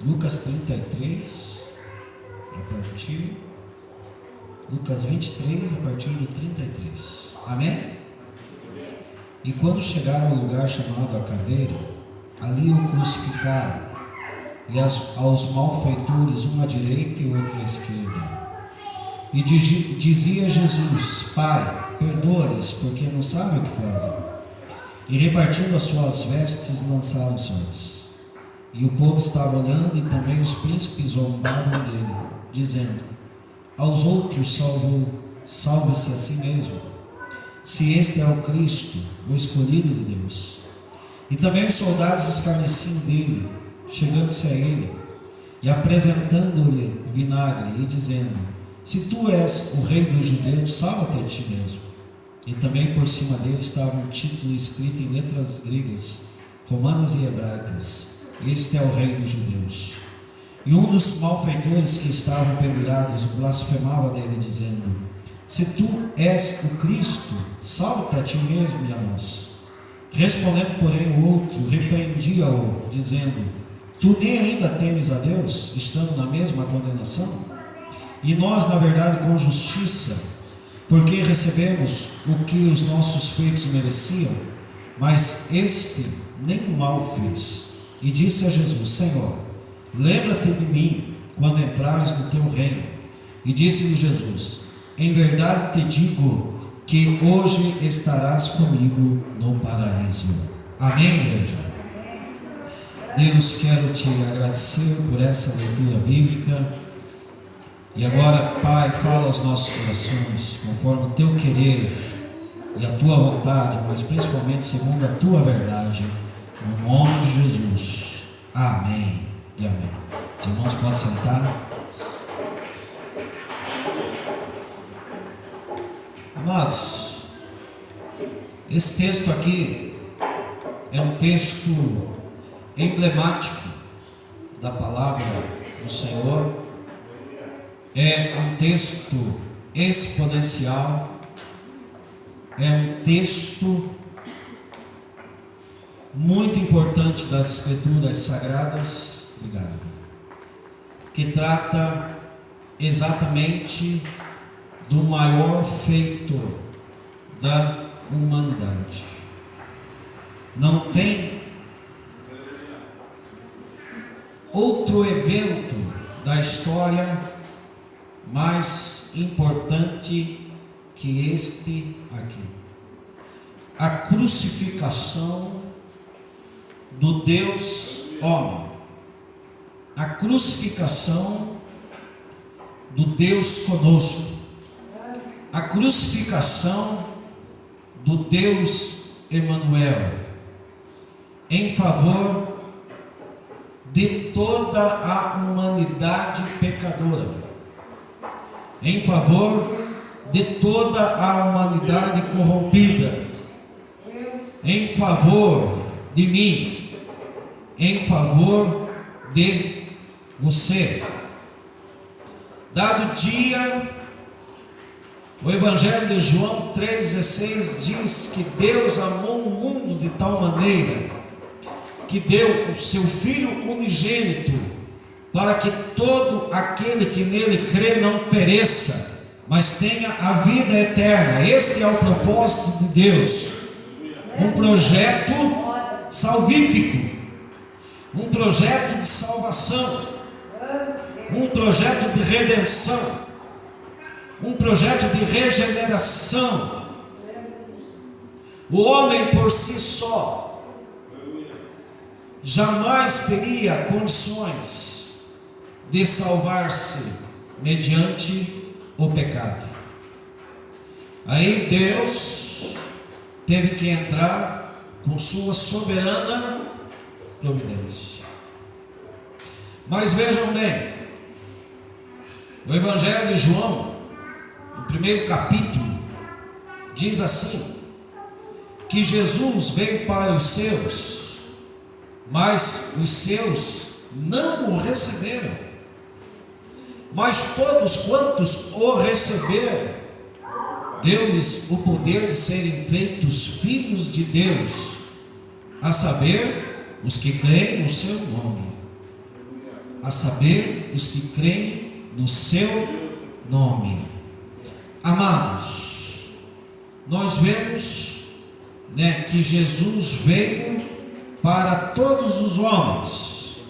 Lucas 33, a partir Lucas 23, a partir do 33. Amém? E quando chegaram ao lugar chamado a Caveira, ali o crucificaram, e aos malfeitores, um à direita e outro à esquerda. E dizia Jesus: Pai, perdoa-lhes, porque não sabem o que fazem. E repartindo as suas vestes, lançaram sortes. E o povo estava olhando, e também os príncipes zombavam dele, dizendo: aos outros salve-se a si mesmo, se este é o Cristo, o escolhido de Deus. E também os soldados escarneciam dele, chegando-se a ele, e apresentando-lhe vinagre, e dizendo: se tu és o rei dos judeus, salva-te a ti mesmo. E também por cima dele estava um título escrito em letras gregas, romanas e hebraicas: este é o rei dos judeus. E um dos malfeitores que estavam pendurados blasfemava dele, dizendo: se tu és o Cristo, salva-te a ti mesmo e a nós. Respondendo, porém, o outro repreendia-o, dizendo: tu nem ainda temes a Deus, estando na mesma condenação? E nós, na verdade, com justiça, porque recebemos o que os nossos feitos mereciam, mas este nem mal fez. E disse a Jesus: Senhor, lembra-te de mim quando entrares no teu reino. E disse-lhe Jesus: em verdade te digo que hoje estarás comigo no paraíso. Amém, igreja? Deus, quero te agradecer por essa leitura bíblica. E agora, Pai, fala aos nossos corações, conforme o teu querer e a tua vontade, mas principalmente segundo a tua verdade, no nome de Jesus. Amém e amém. Os irmãos podem sentar. Amados, esse texto aqui é um texto emblemático da palavra do Senhor. É um texto exponencial, é um texto muito importante das Escrituras Sagradas, que trata exatamente do maior feito da humanidade. Não tem outro evento da história mais importante que este aqui: a crucificação do Deus homem, a crucificação do Deus conosco, a crucificação do Deus Emanuel, em favor de toda a humanidade pecadora, em favor de toda a humanidade corrompida, em favor de mim, em favor de você. Dado dia, o Evangelho de João 3,16 diz que Deus amou o mundo de tal maneira que deu o seu Filho unigênito, para que todo aquele que nele crê não pereça, mas tenha a vida eterna. Este é o propósito de Deus, um projeto salvífico, um projeto de salvação, um projeto de redenção, um projeto de regeneração. O homem por si só jamais teria condições de salvar-se mediante o pecado. Aí Deus teve que entrar com sua soberana providência. Mas vejam bem, o Evangelho de João, no primeiro capítulo, diz assim: que Jesus veio para os seus, mas os seus não o receberam. Mas todos quantos o receberam, deu-lhes o poder de serem feitos filhos de Deus, a saber, os que creem no seu nome. a saber, os que creem no seu nome. Amados, nós vemos, que Jesus veio para todos os homens.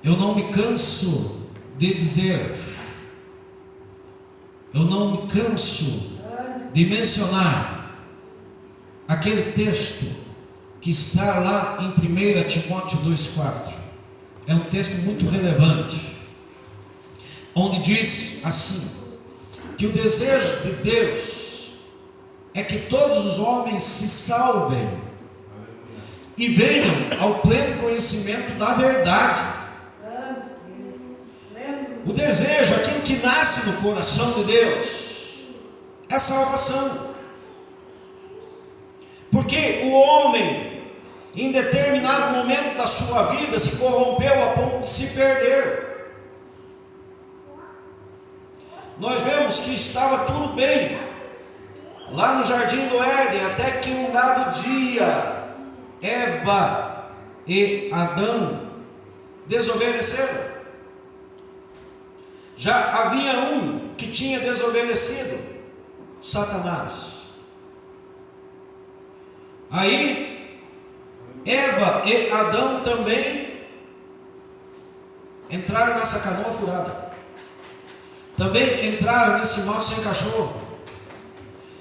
Eu não me canso de dizer, eu não me canso de mencionar aquele texto que está lá em 1 Timóteo 2,4. É um texto muito relevante, onde diz assim, que o desejo de Deus é que todos os homens se salvem e venham ao pleno conhecimento da verdade. O desejo, aquilo que nasce no coração de Deus, é a salvação. Porque o homem, em determinado momento da sua vida, se corrompeu a ponto de se perder. Nós vemos que estava tudo bem lá no jardim do Éden, até que um dado dia Eva e Adão desobedeceram. Já havia um que tinha desobedecido, Satanás. Aí Eva e Adão também entraram nessa canoa furada, também entraram nesse mal sem cachorro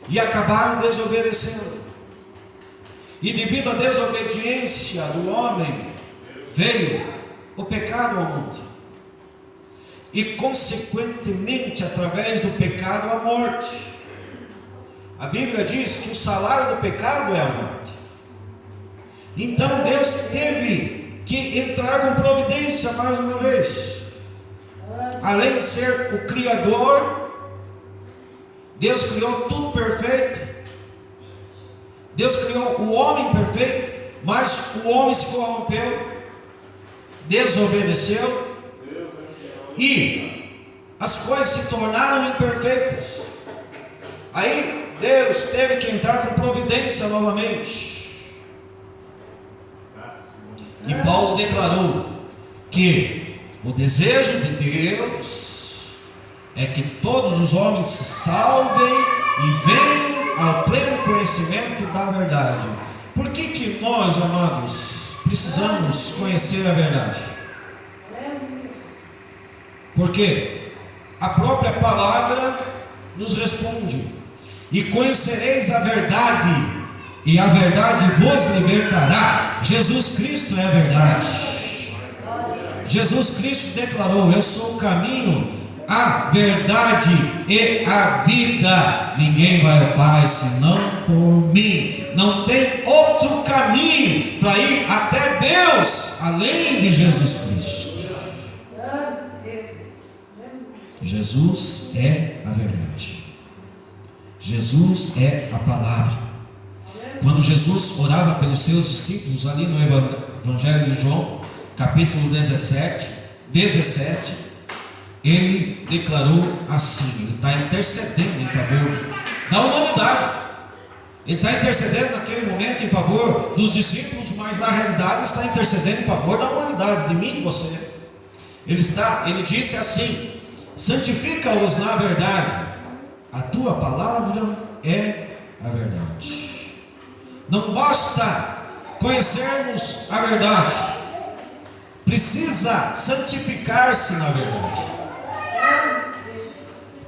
e acabaram desobedecendo. E devido à desobediência do homem, veio o pecado ao mundo. E consequentemente, através do pecado, a morte. A Bíblia diz que o salário do pecado é a morte. Então Deus teve que entrar com providência mais uma vez. Além de ser o Criador, Deus criou tudo perfeito. Deus criou o homem perfeito, mas o homem se corrompeu, desobedeceu, e as coisas se tornaram imperfeitas. Aí Deus teve que entrar com providência novamente. E Paulo declarou que o desejo de Deus é que todos os homens se salvem e venham ao pleno conhecimento da verdade. Por que nós, amados, precisamos conhecer a verdade? Porque a própria palavra nos responde: e conhecereis a verdade, e a verdade vos libertará. Jesus Cristo é a verdade. Jesus Cristo declarou: eu sou o caminho, a verdade e a vida. Ninguém vai ao Pai senão por mim. Não tem outro caminho para ir até Deus além de Jesus Cristo. Jesus é a verdade. Jesus é a palavra. Quando Jesus orava pelos seus discípulos ali no Evangelho de João, capítulo 17, ele declarou assim, ele está intercedendo em favor da humanidade. Ele está intercedendo naquele momento em favor dos discípulos, mas na realidade está intercedendo em favor da humanidade, de mim e de você. Ele disse assim: santifica-os na verdade, a tua palavra é a verdade. Não basta conhecermos a verdade, precisa santificar-se na verdade.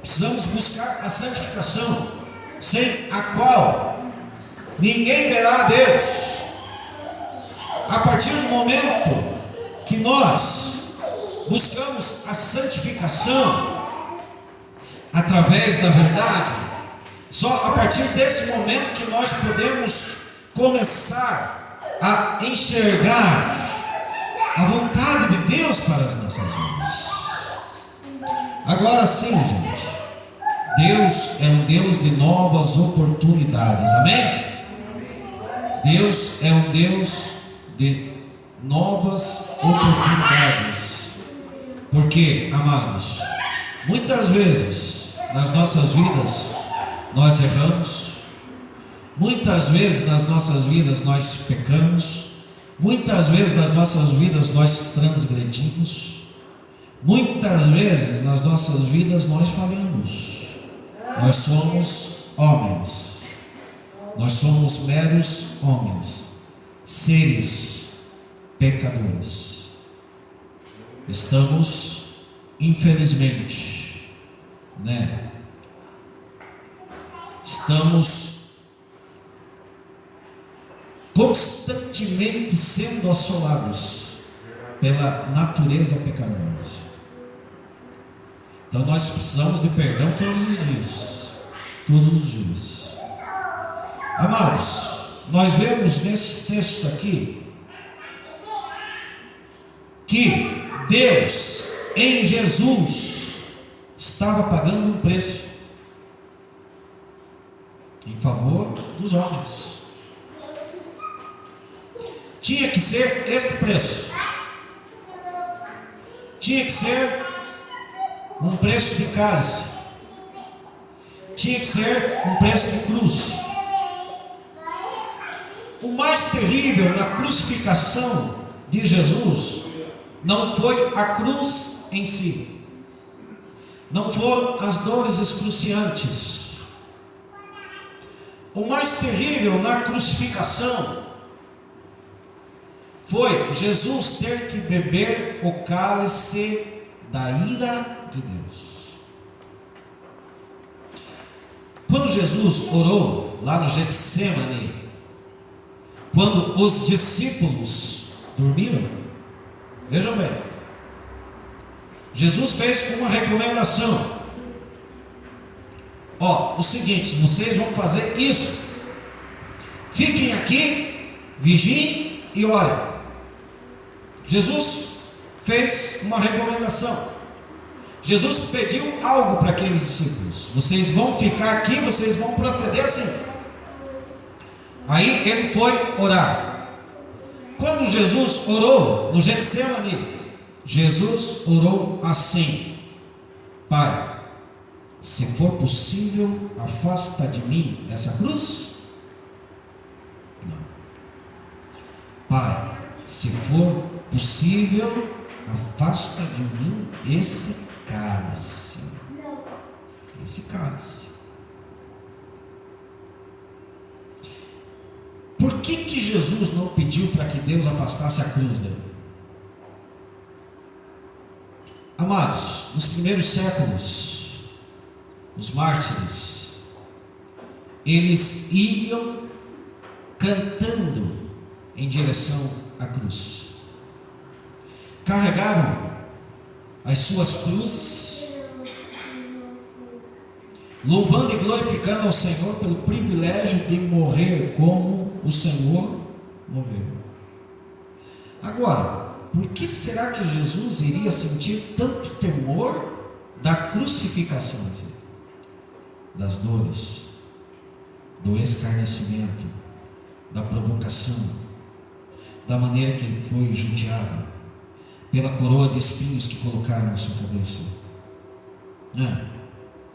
Precisamos buscar a santificação, sem a qual ninguém verá a Deus. A partir do momento que nós buscamos a santificação através da verdade, só a partir desse momento que nós podemos começar a enxergar a vontade de Deus para as nossas vidas. Agora sim, gente, Deus é um Deus de novas oportunidades, amém? Deus é um Deus de novas oportunidades. Porque, amados, muitas vezes nas nossas vidas nós erramos, muitas vezes nas nossas vidas nós pecamos, Muitas vezes nas nossas vidas nós transgredimos. Muitas vezes nas nossas vidas nós falhamos. Nós somos homens. Nós somos meros homens, seres pecadores. Estamos, infelizmente, estamos constantemente sendo assolados pela natureza pecaminosa. Então nós precisamos de perdão todos os dias. Todos os dias. Amados, nós vemos nesse texto aqui que Deus em Jesus estava pagando um preço em favor dos homens. Tinha que ser este preço. Tinha que ser um preço de cálice. Tinha que ser um preço de cruz. O mais terrível na crucificação de Jesus não foi a cruz em si, não foram as dores excruciantes. O mais terrível na crucificação foi Jesus ter que beber o cálice da ira de Deus. Quando Jesus orou lá no Getsemane, quando os discípulos dormiram, vejam bem, Jesus fez uma recomendação. O seguinte, vocês vão fazer isso. Fiquem aqui, vigiem e orem. Jesus fez uma recomendação. Jesus pediu algo para aqueles discípulos. Vocês vão ficar aqui, vocês vão proceder assim. Aí ele foi orar. Quando Jesus orou no Getsemane, Jesus orou assim: Pai, se for possível, afasta de mim essa cruz. Não. Pai, se for possível, afasta de mim esse cálice. Esse cálice. Por que Jesus não pediu para que Deus afastasse a cruz dele? Amados, nos primeiros séculos, os mártires, eles iam cantando em direção à cruz. Carregavam as suas cruzes, louvando e glorificando ao Senhor pelo privilégio de morrer como o Senhor morreu. Agora, por que será que Jesus iria sentir tanto temor da crucificação? Das dores, do escarnecimento, da provocação, da maneira que ele foi judiado, pela coroa de espinhos que colocaram na sua cabeça.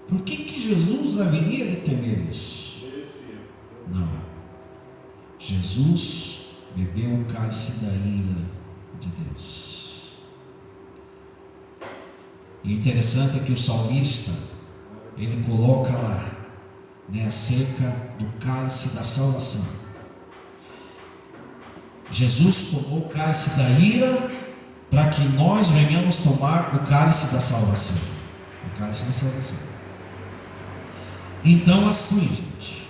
Por que Jesus haveria de temer isso? Não. Jesus bebeu o cálice da ira de Deus. E o interessante é que o salmista, ele coloca lá, acerca do cálice da salvação. Jesus tomou o cálice da ira para que nós venhamos tomar o cálice da salvação. O cálice da salvação. Então assim, gente,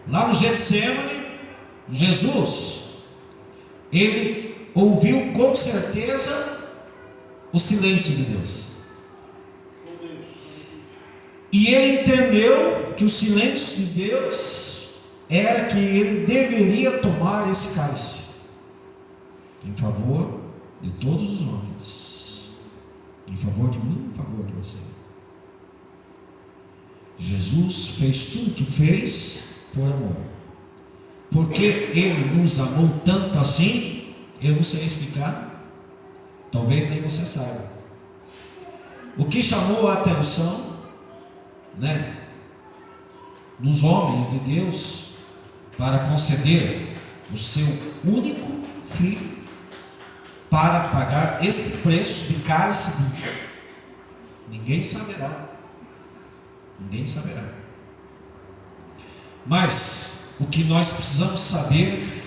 lá no Getsemane, Jesus, ele ouviu com certeza o silêncio de Deus. E ele entendeu que o silêncio de Deus era que ele deveria tomar esse cálice em favor de todos os homens, em favor de mim, em favor de você. Jesus fez tudo o que fez por amor. Porque ele nos amou tanto assim, eu não sei explicar, talvez nem você saiba. O que chamou a atenção, nos homens de Deus, para conceder o seu único filho para pagar este preço de cálice? Ninguém saberá. Ninguém saberá. Mas o que nós precisamos saber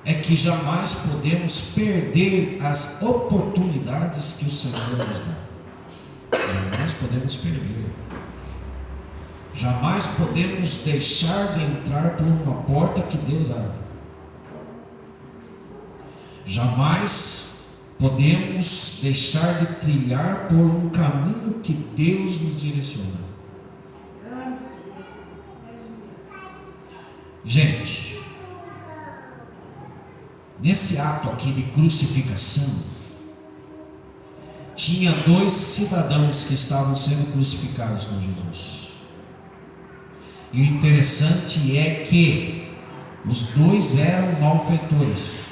é que jamais podemos perder as oportunidades que o Senhor nos dá. Jamais podemos perder. Jamais podemos deixar de entrar por uma porta que Deus abre. Jamais podemos deixar de trilhar por um caminho que Deus nos direciona. Gente, nesse ato aqui de crucificação, tinha 2 cidadãos que estavam sendo crucificados com Jesus. E o interessante é que os 2 eram malfeitores.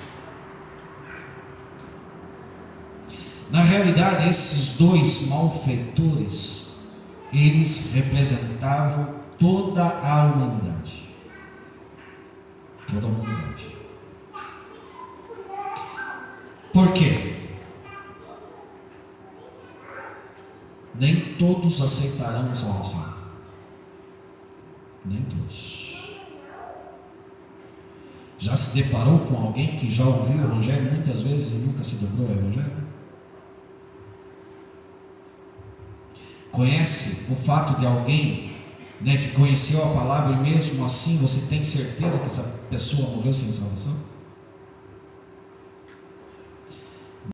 Na realidade, esses 2 malfeitores, eles representavam toda a humanidade. Toda a humanidade. Por quê? Nem todos aceitarão a salvação. Nem todos. Já se deparou com alguém que já ouviu o Evangelho muitas vezes e nunca se dobrou ao Evangelho? Conhece o fato de alguém, que conheceu a palavra e mesmo assim você tem certeza que essa pessoa morreu sem salvação?